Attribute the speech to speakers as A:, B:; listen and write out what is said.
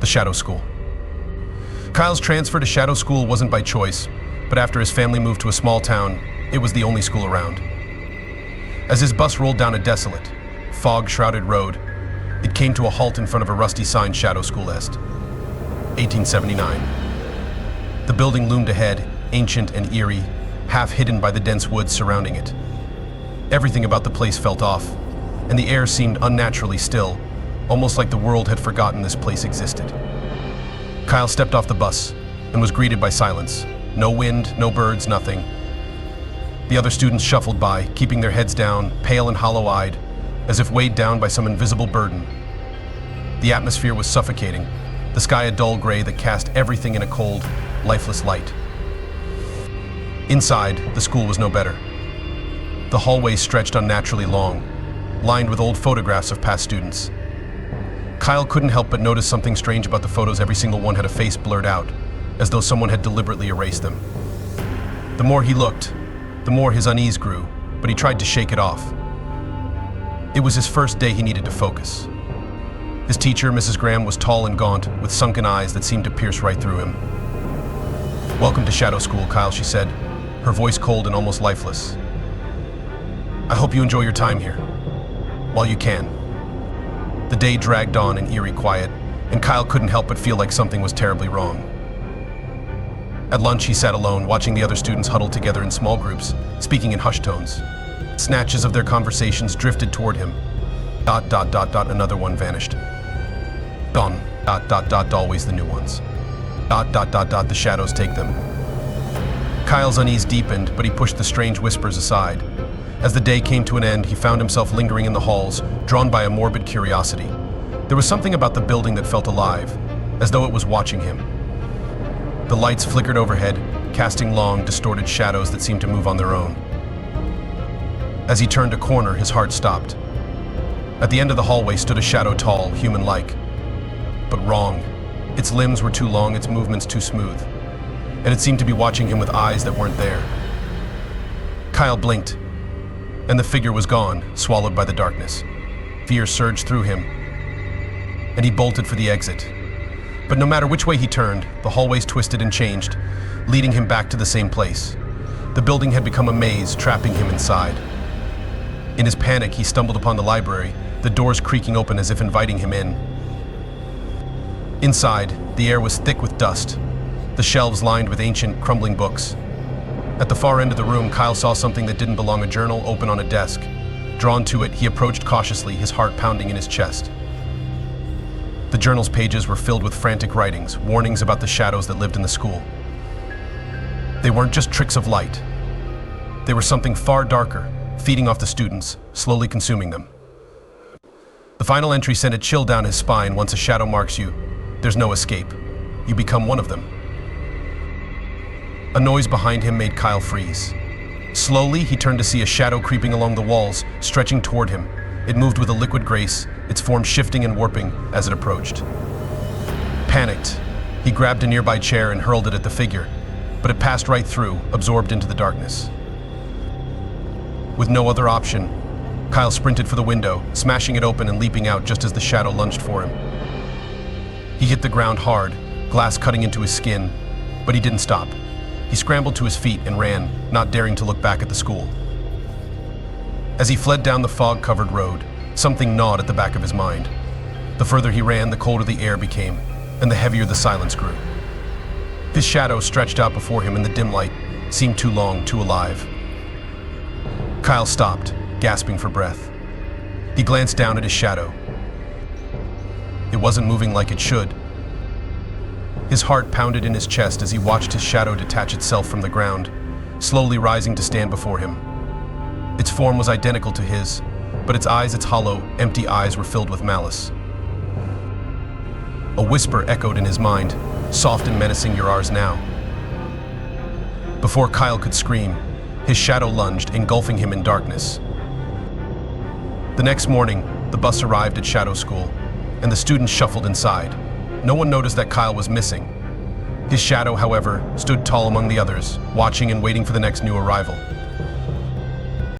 A: the Shadow School. Kyle's transfer to Shadow School wasn't by choice, but after his family moved to a small town, it was the only school around. As his bus rolled down a desolate, fog-shrouded road, it came to a halt in front of a rusty sign, Shadow School Est. 1879. The building loomed ahead, ancient and eerie, half hidden by the dense woods surrounding it. Everything about the place felt off, and the air seemed unnaturally still, almost like the world had forgotten this place existed. Kyle stepped off the bus and was greeted by silence. No wind, no birds, nothing. The other students shuffled by, keeping their heads down, pale and hollow-eyed, as if weighed down by some invisible burden. The atmosphere was suffocating, the sky a dull gray that cast everything in a cold, lifeless light. Inside, the school was no better. The hallways stretched unnaturally long, lined with old photographs of past students. Kyle couldn't help but notice something strange about the photos. Every single one had a face blurred out, as though someone had deliberately erased them. The more he looked, the more his unease grew, but he tried to shake it off. It was his first day. He needed to focus. His teacher, Mrs. Graham, was tall and gaunt, with sunken eyes that seemed to pierce right through him. "Welcome to Shadow School, Kyle," she said, her voice cold and almost lifeless. "I hope you enjoy your time here, while you can." The day dragged on in eerie quiet, and Kyle couldn't help but feel like something was terribly wrong. At lunch, he sat alone, watching the other students huddle together in small groups, speaking in hushed tones. Snatches of their conversations drifted toward him. ... Another one vanished. Gone. ... Always the new ones. ... The shadows take them. Kyle's unease deepened, but he pushed the strange whispers aside. As the day came to an end, he found himself lingering in the halls, drawn by a morbid curiosity. There was something about the building that felt alive, as though it was watching him. The lights flickered overhead, casting long, distorted shadows that seemed to move on their own. As he turned a corner, his heart stopped. At the end of the hallway stood a shadow, tall, human-like. But wrong. Its limbs were too long, its movements too smooth. And it seemed to be watching him with eyes that weren't there. Kyle blinked, and the figure was gone, swallowed by the darkness. Fear surged through him, and he bolted for the exit. But no matter which way he turned, the hallways twisted and changed, leading him back to the same place. The building had become a maze, trapping him inside. In his panic, he stumbled upon the library, the doors creaking open as if inviting him in. Inside, the air was thick with dust, the shelves lined with ancient, crumbling books. At the far end of the room, Kyle saw something that didn't belong, a journal open on a desk. Drawn to it, he approached cautiously, his heart pounding in his chest. The journal's pages were filled with frantic writings, warnings about the shadows that lived in the school. They weren't just tricks of light. They were something far darker, feeding off the students, slowly consuming them. The final entry sent a chill down his spine. Once a shadow marks you, there's no escape. You become one of them. A noise behind him made Kyle freeze. Slowly, he turned to see a shadow creeping along the walls, stretching toward him. It moved with a liquid grace, its form shifting and warping as it approached. Panicked, he grabbed a nearby chair and hurled it at the figure, but it passed right through, absorbed into the darkness. With no other option, Kyle sprinted for the window, smashing it open and leaping out just as the shadow lunged for him. He hit the ground hard, glass cutting into his skin, but he didn't stop. He scrambled to his feet and ran, not daring to look back at the school. As he fled down the fog-covered road, something gnawed at the back of his mind. The further he ran, the colder the air became, and the heavier the silence grew. His shadow stretched out before him in the dim light, seemed too long, too alive. Kyle stopped, gasping for breath. He glanced down at his shadow. It wasn't moving like it should. His heart pounded in his chest as he watched his shadow detach itself from the ground, slowly rising to stand before him. Its form was identical to his, but its eyes, its hollow, empty eyes, were filled with malice. A whisper echoed in his mind, soft and menacing, "You're ours now." Before Kyle could scream, his shadow lunged, engulfing him in darkness. The next morning, the bus arrived at Shadow School, and the students shuffled inside. No one noticed that Kyle was missing. His shadow, however, stood tall among the others, watching and waiting for the next new arrival.